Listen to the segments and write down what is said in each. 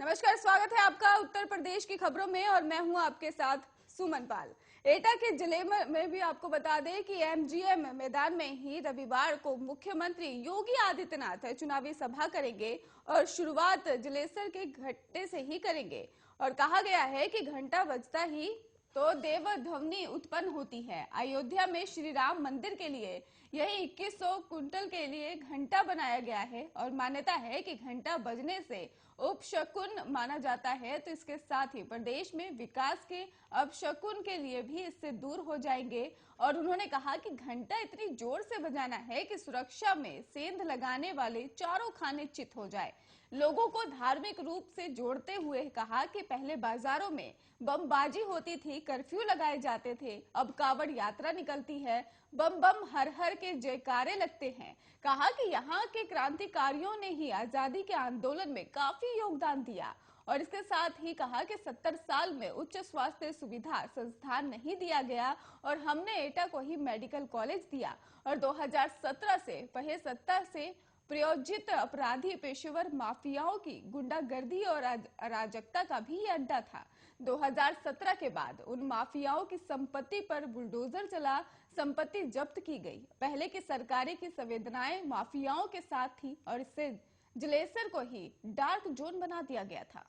नमस्कार, स्वागत है आपका उत्तर प्रदेश की खबरों में और मैं हूं आपके साथ सुमन पाल। एटा के जिले में भी आपको बता दें कि एमजीएम मैदान में ही रविवार को मुख्यमंत्री योगी आदित्यनाथ चुनावी सभा करेंगे और शुरुआत जलेसर के घट्टे से ही करेंगे। और कहा गया है कि घंटा बजता ही तो देव ध्वनि उत्पन्न होती है। अयोध्या में श्री राम मंदिर के लिए यही 2100 कुंटल के लिए घंटा बनाया गया है और मान्यता है कि घंटा बजने से उपशकुन माना जाता है। तो इसके साथ ही प्रदेश में विकास के अपशकुन के लिए भी इससे दूर हो जाएंगे। और उन्होंने कहा कि घंटा इतनी जोर से बजाना है कि सुरक्षा में सेंध लगाने वाले चारों खाने चित हो जाए। लोगों को धार्मिक रूप से जोड़ते हुए कहा कि पहले बाजारों में बमबाजी होती थी, कर्फ्यू लगाए जाते थे, अब कावड़ यात्रा निकलती है, बम बम हर हर के जयकारे लगते हैं। कहा कि यहाँ के क्रांतिकारियों ने ही आजादी के आंदोलन में काफी योगदान दिया। और इसके साथ ही कहा कि 70 साल में उच्च स्वास्थ्य सुविधा संस्थान नहीं दिया गया और हमने एटा को ही मेडिकल कॉलेज दिया। और 2017 से पहले सत्ता से प्रायोजित अपराधी पेशेवर माफियाओं की गुंडागर्दी और अराजकता का भी ये अड्डा था। 2017 के बाद उन माफियाओं की संपत्ति पर बुलडोजर चला, संपत्ति जब्त की गई। पहले की सरकारें की संवेदनाएं माफियाओं के साथ थी और इससे जलेसर को ही डार्क जोन बना दिया गया था।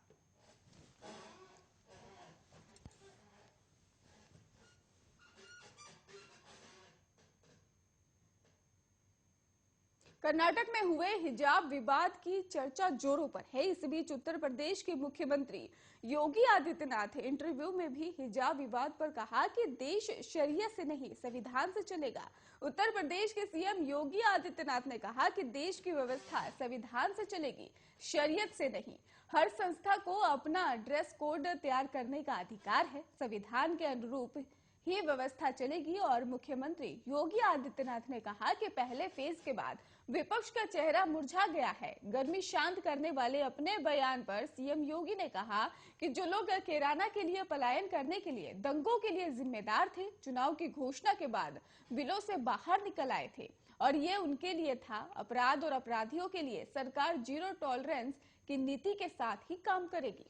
कर्नाटक में हुए हिजाब विवाद की चर्चा जोरों पर है। इस बीच उत्तर प्रदेश के मुख्यमंत्री योगी आदित्यनाथ इंटरव्यू में भी हिजाब विवाद पर कहा कि देश शरीयत से नहीं संविधान से चलेगा। उत्तर प्रदेश के सीएम योगी आदित्यनाथ ने कहा कि देश की व्यवस्था संविधान से चलेगी, शरीयत से नहीं। हर संस्था को अपना ड्रेस कोड तैयार करने का अधिकार है, संविधान के अनुरूप ही व्यवस्था चलेगी। और मुख्यमंत्री योगी आदित्यनाथ ने कहा कि पहले फेज के बाद विपक्ष का चेहरा मुरझा गया है। गर्मी शांत करने वाले अपने बयान पर सीएम योगी ने कहा कि जो लोग कैराना के लिए पलायन करने के लिए दंगों के लिए जिम्मेदार थे, चुनाव की घोषणा के बाद बिलों से बाहर निकल आए थे और ये उनके लिए था। अपराध और अपराधियों के लिए सरकार जीरो टॉलरेंस की नीति के साथ ही काम करेगी।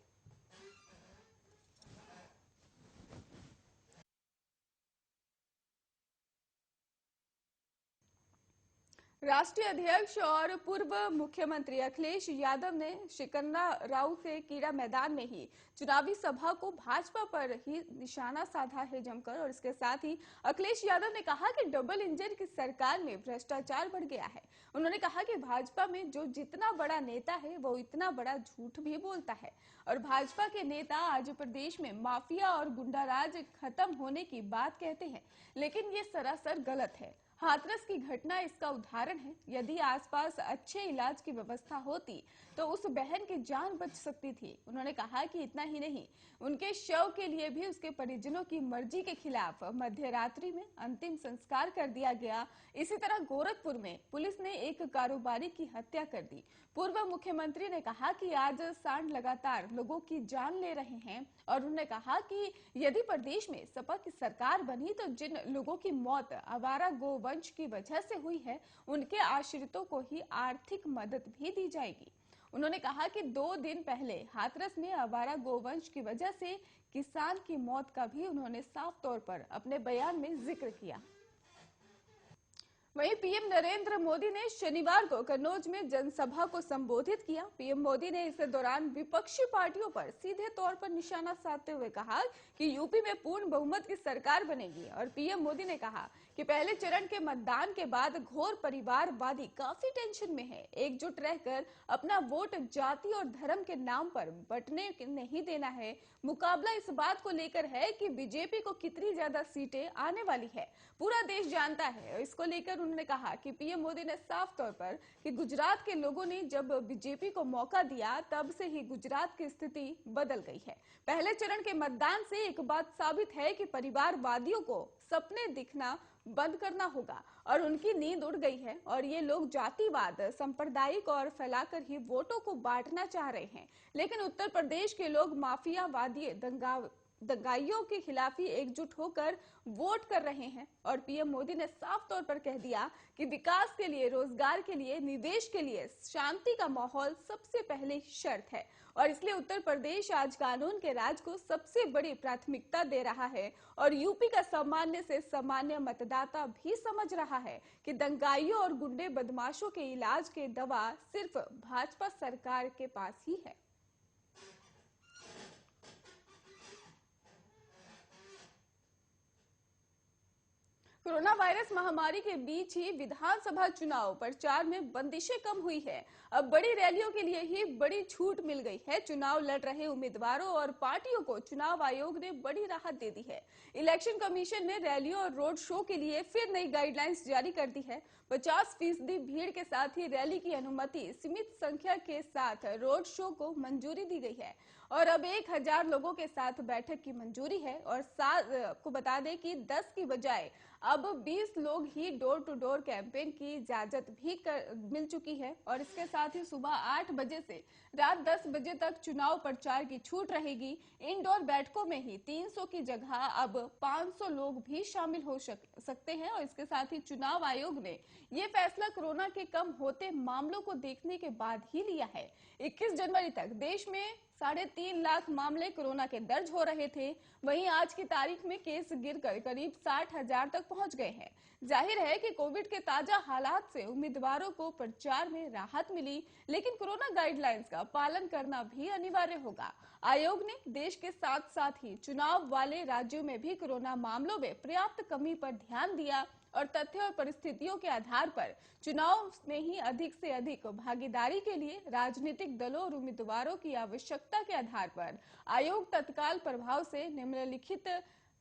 राष्ट्रीय अध्यक्ष और पूर्व मुख्यमंत्री अखिलेश यादव ने शिकन्ना राव से कीड़ा मैदान में ही चुनावी सभा को भाजपा पर ही निशाना साधा है जमकर। और इसके साथ ही अखिलेश यादव ने कहा कि डबल इंजन की सरकार में भ्रष्टाचार बढ़ गया है। उन्होंने कहा कि भाजपा में जो जितना बड़ा नेता है वो इतना बड़ा झूठ भी बोलता है और भाजपा के नेता आज प्रदेश में माफिया और गुंडाराज खत्म होने की बात कहते हैं, लेकिन ये सरासर गलत है। हाथरस की घटना इसका उदाहरण है। यदि आसपास अच्छे इलाज की व्यवस्था होती तो उस बहन की जान बच सकती थी। उन्होंने कहा कि इतना ही नहीं, उनके शव के लिए भी उसके परिजनों की मर्जी के खिलाफ मध्य रात्रि में अंतिम संस्कार कर दिया गया। इसी तरह गोरखपुर में पुलिस ने एक कारोबारी की हत्या कर दी। पूर्व मुख्यमंत्री ने कहा कि आज सांड लगातार लोगों की जान ले रहे हैं और उन्होंने कहा कि यदि प्रदेश में सपा की सरकार बनी तो जिन लोगों की मौत आवारा गोवंश की वजह से हुई है, उनके आश्रितों को ही आर्थिक मदद भी दी जाएगी। उन्होंने कहा कि 2 दिन पहले हाथरस में आवारा गोवंश की वजह से किसान की मौत का भी उन्होंने साफ तौर पर अपने बयान में जिक्र किया। वहीं पीएम नरेंद्र मोदी ने शनिवार को कन्नौज में जनसभा को संबोधित किया। पीएम मोदी ने इस दौरान विपक्षी पार्टियों पर सीधे तौर पर निशाना साधते हुए कहा कि यूपी में पूर्ण बहुमत की सरकार बनेगी। और पीएम मोदी ने कहा कि पहले चरण के मतदान के बाद घोर परिवारवादी काफी टेंशन में है। एकजुट रहकर अपना वोट जाति और धर्म के नाम पर बंटने नहीं देना है। मुकाबला इस बात को लेकर है कि बीजेपी को कितनी ज्यादा सीटें आने वाली है, पूरा देश जानता है। इसको लेकर उन्होंने कहा कि पीएम मोदी ने साफ तौर पर कि गुजरात के लोगों ने जब बीजेपी को मौका दिया तब से ही गुजरात की स्थिति बदल गई है। पहले चरण के मतदान से एक बात साबित है कि परिवारवादियों को सपने दिखना बंद करना होगा और उनकी नींद उड़ गई है और ये लोग जातिवाद, सांप्रदायिक और फैलाकर ही वोटों को बांटना चाह रहे हैं। लेकिन उत्तर प्रदेश के लोग माफियावादी दंगाइयों के खिलाफ ही एकजुट होकर वोट कर रहे हैं। और पीएम मोदी ने साफ तौर पर कह दिया कि विकास के लिए, रोजगार के लिए, निवेश के लिए शांति का माहौल सबसे पहले शर्त है। और इसलिए उत्तर प्रदेश आज कानून के राज को सबसे बड़ी प्राथमिकता दे रहा है। और यूपी का सामान्य से सामान्य मतदाता भी समझ रहा है कि दंगाइयों और गुंडे बदमाशों के इलाज के दवा सिर्फ भाजपा सरकार के पास ही है। कोरोना वायरस महामारी के बीच ही विधानसभा चुनाव प्रचार में बंदिशें कम हुई है। अब बड़ी रैलियों के लिए ही बड़ी छूट मिल गई है। चुनाव लड़ रहे उम्मीदवारों और पार्टियों को चुनाव आयोग ने बड़ी राहत दे दी है। इलेक्शन कमीशन ने रैलियों और रोड शो के लिए फिर नई गाइडलाइंस जारी कर दी है। 50% भीड़ के साथ ही रैली की अनुमति, सीमित संख्या के साथ रोड शो को मंजूरी दी गई है और अब 1000 लोगों के साथ बैठक की मंजूरी है। और आपको बता दें कि 10 की बजाय अब 20 लोग ही डोर टू डोर कैंपेन की इजाजत भी मिल चुकी है। और इसके साथ ही सुबह 8 बजे से रात 10 बजे तक चुनाव प्रचार की छूट रहेगी। इंडोर बैठकों में ही 300 की जगह अब 500 लोग भी शामिल हो सकते हैं। और इसके साथ ही चुनाव आयोग ने ये फैसला कोरोना के कम होते मामलों को देखने के बाद ही लिया है। 21 जनवरी तक देश में 3.5 लाख मामले कोरोना के दर्ज हो रहे थे। वहीं आज की तारीख में केस गिरकर करीब 60,000 तक पहुंच गए हैं। जाहिर है कि कोविड के ताजा हालात से उम्मीदवारों को प्रचार में राहत मिली, लेकिन कोरोना गाइडलाइंस का पालन करना भी अनिवार्य होगा। आयोग ने देश के साथ साथ ही चुनाव वाले राज्यों में भी कोरोना मामलों में पर्याप्त कमी पर ध्यान दिया और तथ्य और परिस्थितियों के आधार पर चुनाव में ही अधिक से अधिक भागीदारी के लिए राजनीतिक दलों और उम्मीदवारों की आवश्यकता के आधार पर आयोग तत्काल प्रभाव से निम्नलिखित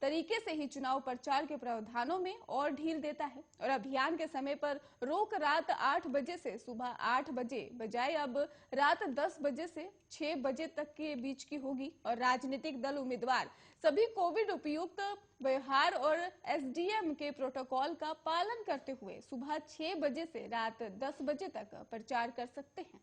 तरीके से ही चुनाव प्रचार के प्रावधानों में और ढील देता है। और अभियान के समय पर रोक रात 8 बजे से सुबह 8 बजे बजाय अब रात 10 बजे से 6 बजे तक के बीच की होगी। और राजनीतिक दल उम्मीदवार सभी कोविड उपयुक्त व्यवहार और एसडीएम के प्रोटोकॉल का पालन करते हुए सुबह 6 बजे से रात 10 बजे तक प्रचार कर सकते हैं।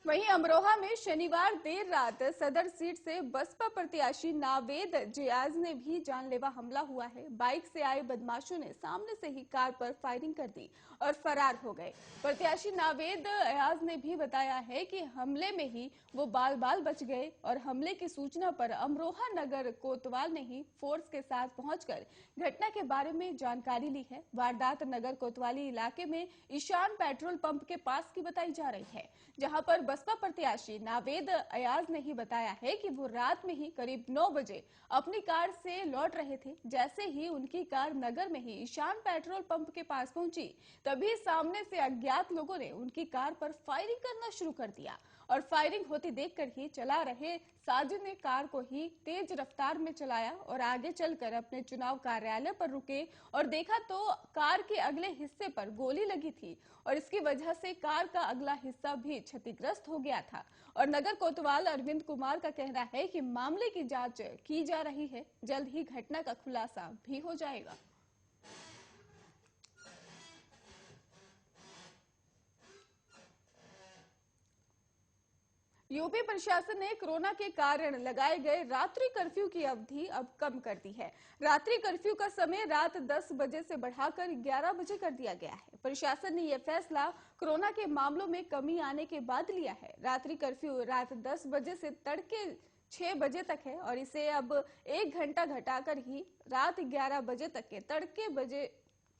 वहीं अमरोहा में शनिवार देर रात सदर सीट से बसपा प्रत्याशी नावेद जियाज ने भी जानलेवा हमला हुआ है। बाइक से आए बदमाशों ने सामने से ही कार पर फायरिंग कर दी और फरार हो गए। प्रत्याशी नावेद अयाज ने भी बताया है कि हमले में ही वो बाल बाल बच गए और हमले की सूचना पर अमरोहा नगर कोतवाल ने ही फोर्स के साथ पहुंचकर घटना के बारे में जानकारी ली है। वारदात नगर कोतवाली इलाके में ईशान पेट्रोल पंप के पास की बताई जा रही है, जहां पर बसपा प्रत्याशी नावेद अयाज ने ही बताया है कि वो रात में ही करीब 9 बजे अपनी कार से लौट रहे थे। जैसे ही उनकी कार नगर में ही ईशान पेट्रोल पंप के पास पहुंची, तभी सामने से अज्ञात लोगों ने उनकी कार पर फायरिंग करना शुरू कर दिया और फायरिंग होती देखकर ही चला रहे साजिद ने कार को ही तेज रफ्तार में चलाया और आगे चलकर अपने चुनाव कार्यालय पर रुके और देखा तो कार के अगले हिस्से पर गोली लगी थी और इसकी वजह से कार का अगला हिस्सा भी क्षतिग्रस्त हो गया था। और नगर कोतवाल अरविंद कुमार का कहना है कि मामले की जांच की जा रही है, जल्द ही घटना का खुलासा भी हो जाएगा। यूपी प्रशासन ने कोरोना के कारण लगाए गए रात्रि कर्फ्यू की अवधि अब कम कर दी है। रात्रि कर्फ्यू का समय रात 10 बजे से बढ़ाकर 11 बजे कर दिया गया है। प्रशासन ने यह फैसला कोरोना के मामलों में कमी आने के बाद लिया है। रात्रि कर्फ्यू रात 10 बजे से तड़के 6 बजे तक है और इसे अब 1 घंटा घटाकर ही रात 11 बजे तक के तड़के बजे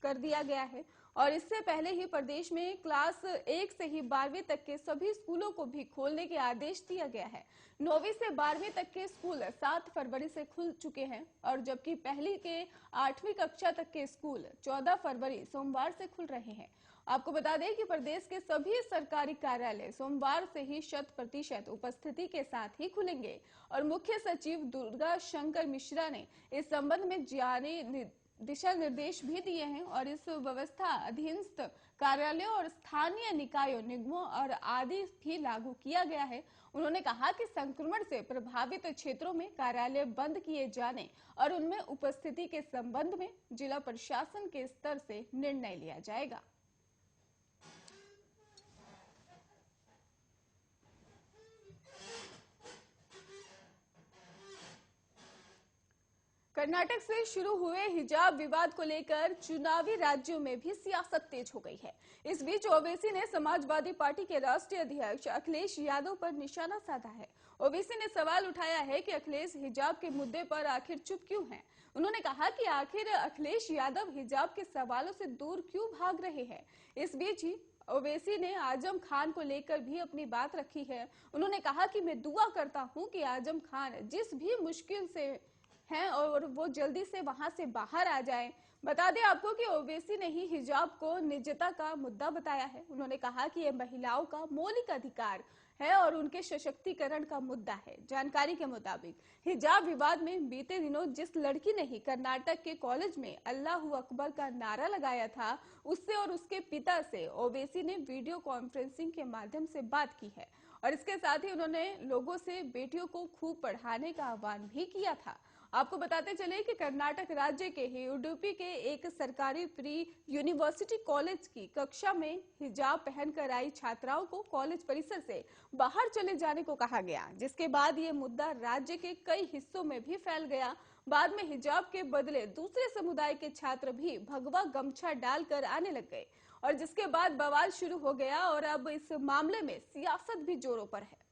कर दिया गया है। और इससे पहले ही प्रदेश में क्लास 1 से ही 12वीं तक के सभी स्कूलों को भी खोलने के आदेश दिया गया है। 9वीं से 12वीं तक के स्कूल 7 फरवरी से खुल चुके हैं और जबकि पहली के 8वीं कक्षा तक के स्कूल 14 फरवरी सोमवार से खुल रहे हैं। आपको बता दें कि प्रदेश के सभी सरकारी कार्यालय सोमवार से ही 100% उपस्थिति के साथ ही खुलेंगे और मुख्य सचिव दुर्गा शंकर मिश्रा ने इस संबंध में जारी दिशा निर्देश भी दिए हैं और इस व्यवस्था अधीनस्थ कार्यालयों और स्थानीय निकायों, निगमों और आदि भी लागू किया गया है। उन्होंने कहा कि संक्रमण से प्रभावित क्षेत्रों में कार्यालय बंद किए जाने और उनमें उपस्थिति के संबंध में जिला प्रशासन के स्तर से निर्णय लिया जाएगा। कर्नाटक से शुरू हुए हिजाब विवाद को लेकर चुनावी राज्यों में भी सियासत तेज हो गई है। इस बीच ओवैसी ने समाजवादी पार्टी के राष्ट्रीय अध्यक्ष अखिलेश यादव पर निशाना साधा है। ओवैसी ने सवाल उठाया है कि अखिलेश हिजाब के मुद्दे पर आखिर चुप क्यों हैं। उन्होंने कहा कि आखिर अखिलेश यादव हिजाब के सवालों से दूर क्यों भाग रहे हैं। इस बीच ही ओवैसी ने आजम खान को लेकर भी अपनी बात रखी है। उन्होंने कहा कि मैं दुआ करता हूं कि आजम खान जिस भी मुश्किल से हैं और वो जल्दी से वहां से बाहर आ जाएं। बता दें आपको कि ओवैसी ने ही हिजाब को निजता का मुद्दा बताया है। उन्होंने कहा कि ये महिलाओं का मौलिक अधिकार है और उनके सशक्तिकरण का मुद्दा है। जानकारी के मुताबिक हिजाब विवाद में बीते दिनों जिस लड़की ने ही कर्नाटक के कॉलेज में अल्लाह अकबर का नारा लगाया था, उससे और उसके पिता से ओवैसी ने वीडियो कॉन्फ्रेंसिंग के माध्यम से बात की है और इसके साथ ही उन्होंने लोगों से बेटियों को खूब पढ़ाने का आह्वान भी किया था। आपको बताते चले कि कर्नाटक राज्य के ही उडुपी के एक सरकारी प्री यूनिवर्सिटी कॉलेज की कक्षा में हिजाब पहनकर आई छात्राओं को कॉलेज परिसर से बाहर चले जाने को कहा गया, जिसके बाद ये मुद्दा राज्य के कई हिस्सों में भी फैल गया। बाद में हिजाब के बदले दूसरे समुदाय के छात्र भी भगवा गमछा डालकर आने लग गए और जिसके बाद बवाल शुरू हो गया और अब इस मामले में सियासत भी जोरों पर है।